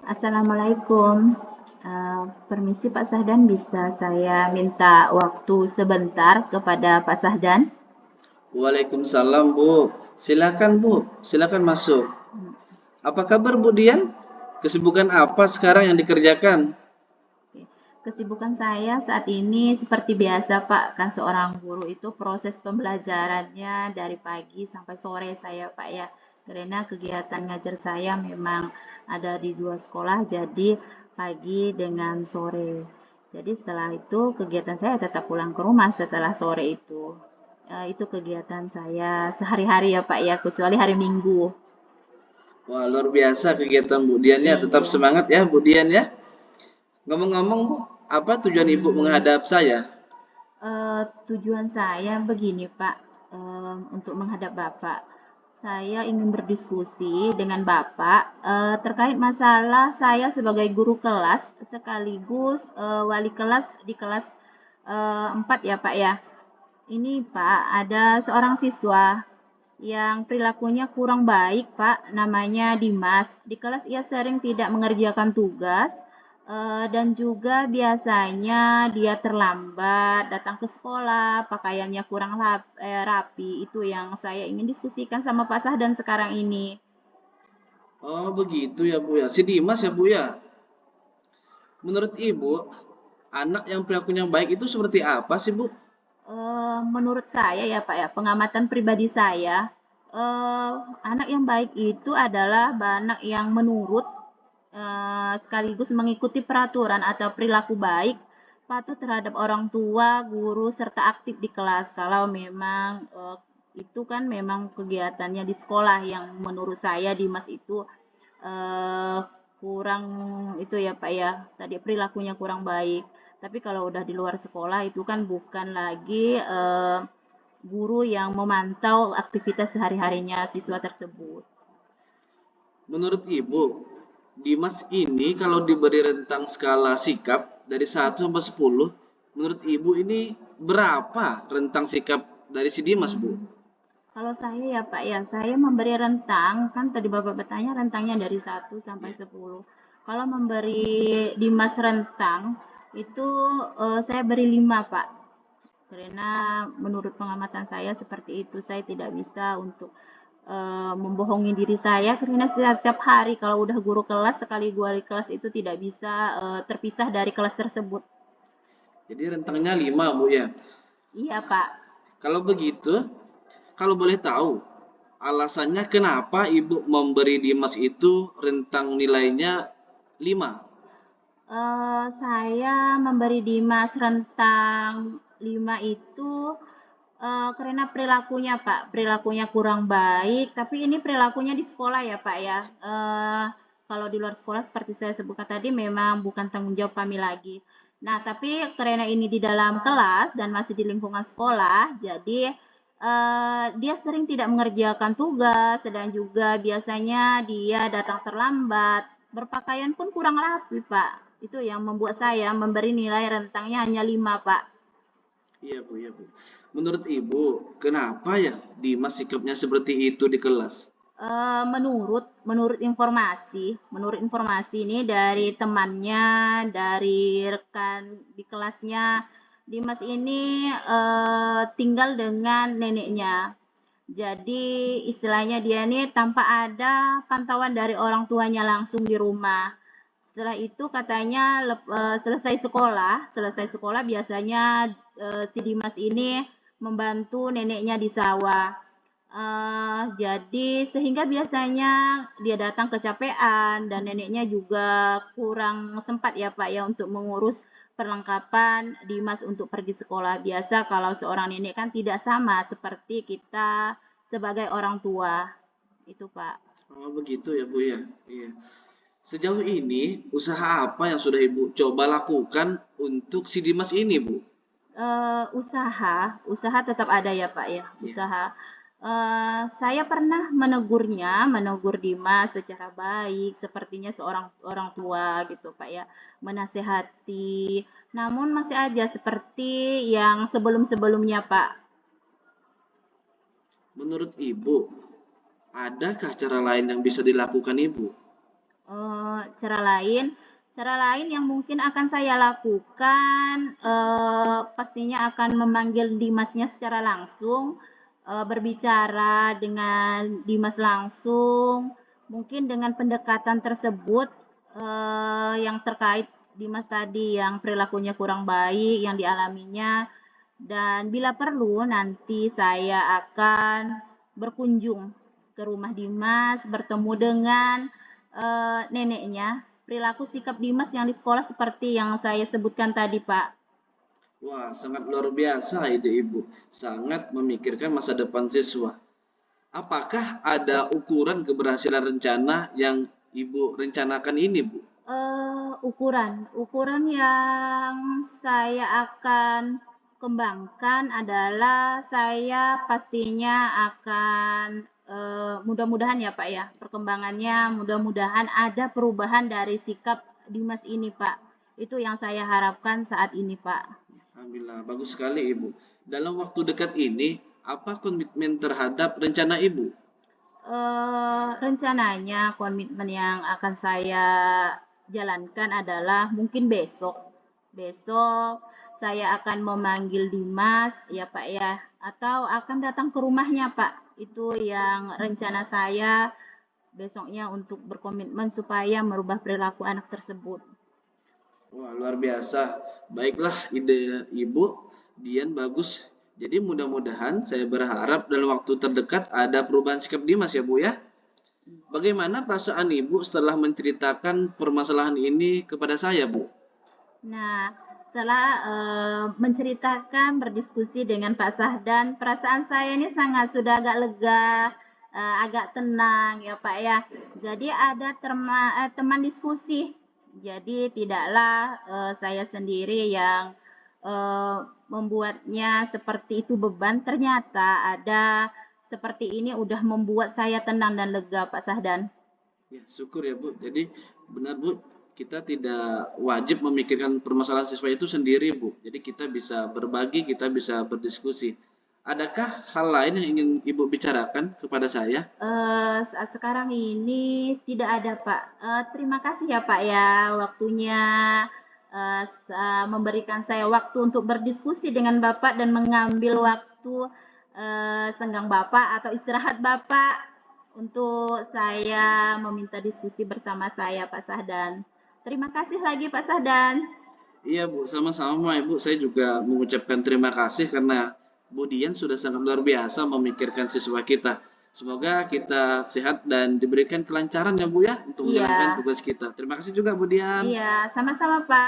Assalamualaikum. Permisi Pak Sahdan, bisa saya minta waktu sebentar kepada Pak Sahdan? Waalaikumsalam Bu. Silakan Bu, silakan masuk. Apa kabar Bu Dian? Kesibukan apa sekarang yang dikerjakan? Oke. Kesibukan saya saat ini seperti biasa Pak, kan seorang guru itu proses pembelajarannya dari pagi sampai sore saya Pak ya. Karena kegiatan ngajar saya memang ada di dua sekolah, jadi pagi dengan sore. Jadi setelah itu kegiatan saya tetap pulang ke rumah setelah sore itu. Itu kegiatan saya sehari-hari ya Pak ya, kecuali hari Minggu. Wah, luar biasa kegiatan Bu Dian ya. Tetap Iya. semangat ya Bu Dian ya. Ngomong-ngomong Bu, apa tujuan Ibu menghadap saya? Tujuan saya begini Pak, untuk menghadap Bapak. Saya ingin berdiskusi dengan Bapak terkait masalah saya sebagai guru kelas sekaligus wali kelas di kelas 4 ya Pak ya. Ini Pak, ada seorang siswa yang perilakunya kurang baik Pak, namanya Dimas. Di kelas ia sering tidak mengerjakan tugas, dan juga biasanya dia terlambat datang ke sekolah, pakaiannya kurang rapi. Itu yang saya ingin diskusikan sama Pak Sahdan sekarang ini. Oh, begitu ya Bu ya. Si Dimas ya Bu ya. Menurut Ibu, anak yang perilakunya baik itu seperti apa sih Bu? Menurut saya ya Pak ya, pengamatan pribadi saya, anak yang baik itu adalah anak yang menurut, sekaligus mengikuti peraturan atau perilaku baik, patuh terhadap orang tua, guru, serta aktif di kelas. Kalau memang itu kan memang kegiatannya di sekolah yang menurut saya Dimas itu eh, kurang itu ya Pak ya, tadi perilakunya kurang baik. Tapi kalau udah di luar sekolah itu kan bukan lagi guru yang memantau aktivitas sehari-harinya siswa tersebut. Menurut Ibu, Dimas ini kalau diberi rentang skala sikap dari 1 sampai 10, menurut Ibu ini berapa rentang sikap dari si Dimas, Bu? Kalau saya ya Pak ya, saya memberi rentang, kan tadi Bapak bertanya rentangnya dari 1 sampai 10. Kalau memberi Dimas rentang, itu saya beri 5 Pak. Karena menurut pengamatan saya seperti itu, saya tidak bisa untuk membohongi diri saya karena setiap hari kalau udah guru kelas sekali guru kelas itu tidak bisa terpisah dari kelas tersebut. Jadi rentangnya 5, Bu ya. Iya Pak. Kalau begitu, kalau boleh tahu, alasannya kenapa Ibu memberi Dimas itu rentang nilainya 5? Saya memberi Dimas rentang 5 itu karena perilakunya Pak, perilakunya kurang baik, tapi ini perilakunya di sekolah ya Pak ya. Kalau di luar sekolah seperti saya sebutkan tadi memang bukan tanggung jawab kami lagi. Nah, tapi karena ini di dalam kelas dan masih di lingkungan sekolah, jadi dia sering tidak mengerjakan tugas dan juga biasanya dia datang terlambat, berpakaian pun kurang rapi, Pak. Itu yang membuat saya memberi nilai rentangnya hanya 5 Pak. Iya, Bu, iya, Bu. Menurut Ibu, kenapa ya Dimas sikapnya seperti itu di kelas? Menurut informasi ini dari temannya, dari rekan di kelasnya, Dimas ini tinggal dengan neneknya. Jadi istilahnya dia nih tanpa ada pantauan dari orang tuanya langsung di rumah. Setelah itu katanya selesai sekolah biasanya si Dimas ini membantu neneknya di sawah. Jadi sehingga biasanya dia datang kecapean dan neneknya juga kurang sempat ya Pak ya untuk mengurus perlengkapan Dimas untuk pergi sekolah. Biasa kalau seorang nenek kan tidak sama seperti kita sebagai orang tua. Itu Pak. Oh, begitu ya, Bu ya. Iya. Sejauh ini, usaha apa yang sudah Ibu coba lakukan untuk si Dimas ini, Bu? Usaha tetap ada ya Pak ya, Iya. usaha. Saya pernah menegur Dimas secara baik, sepertinya seorang orang tua gitu Pak ya, menasehati. Namun masih aja seperti yang sebelum-sebelumnya Pak. Menurut Ibu, adakah cara lain yang bisa dilakukan Ibu? cara lain yang mungkin akan saya lakukan, pastinya akan memanggil Dimasnya secara langsung, berbicara dengan Dimas langsung, mungkin dengan pendekatan tersebut, yang terkait Dimas tadi yang perilakunya kurang baik yang dialaminya, dan bila perlu nanti saya akan berkunjung ke rumah Dimas, bertemu dengan neneknya. Perilaku sikap Dimas yang di sekolah seperti yang saya sebutkan tadi, Pak. Wah, sangat luar biasa ide Ibu. Sangat memikirkan masa depan siswa. Apakah ada ukuran keberhasilan rencana yang Ibu rencanakan ini, Bu? Ukuran yang saya akan kembangkan adalah saya pastinya akan mudah-mudahan ya Pak ya, perkembangannya mudah-mudahan ada perubahan dari sikap Dimas ini Pak. Itu yang saya harapkan saat ini Pak. Alhamdulillah, bagus sekali Ibu. Dalam waktu dekat ini, apa komitmen terhadap rencana Ibu? Rencananya komitmen yang akan saya jalankan adalah mungkin besok. Besok saya akan memanggil Dimas, ya Pak ya, atau akan datang ke rumahnya Pak. Itu yang rencana saya besoknya untuk berkomitmen supaya merubah perilaku anak tersebut. Wah, luar biasa. Baiklah, ide Ibu, Dian bagus. Jadi mudah-mudahan saya berharap dalam waktu terdekat ada perubahan sikap Dimas ya Bu ya. Bagaimana perasaan Ibu setelah menceritakan permasalahan ini kepada saya Bu? Nah, setelah menceritakan, berdiskusi dengan Pak Sahdan, perasaan saya ini sangat sudah agak lega, agak tenang ya Pak ya. Jadi ada teman diskusi. Jadi tidaklah saya sendiri yang membuatnya seperti itu beban. Ternyata ada seperti ini udah membuat saya tenang dan lega Pak Sahdan. Ya, syukur ya Bu. Jadi benar Bu, kita tidak wajib memikirkan permasalahan siswa itu sendiri Bu. Jadi kita bisa berbagi, kita bisa berdiskusi. Adakah hal lain yang ingin Ibu bicarakan kepada saya? Saat sekarang ini tidak ada, Pak. Terima kasih ya, Pak ya, waktunya memberikan saya waktu untuk berdiskusi dengan Bapak dan mengambil waktu senggang Bapak atau istirahat Bapak untuk saya meminta diskusi bersama saya, Pak Sahdan. Terima kasih lagi, Pak Sahdan. Iya Bu, sama-sama Ibu. Saya juga mengucapkan terima kasih karena Bu Dian sudah sangat luar biasa memikirkan siswa kita. Semoga kita sehat dan diberikan kelancaran ya Bu ya untuk Iya, menjalankan tugas kita. Terima kasih juga Bu Dian. iya, sama-sama, Pak.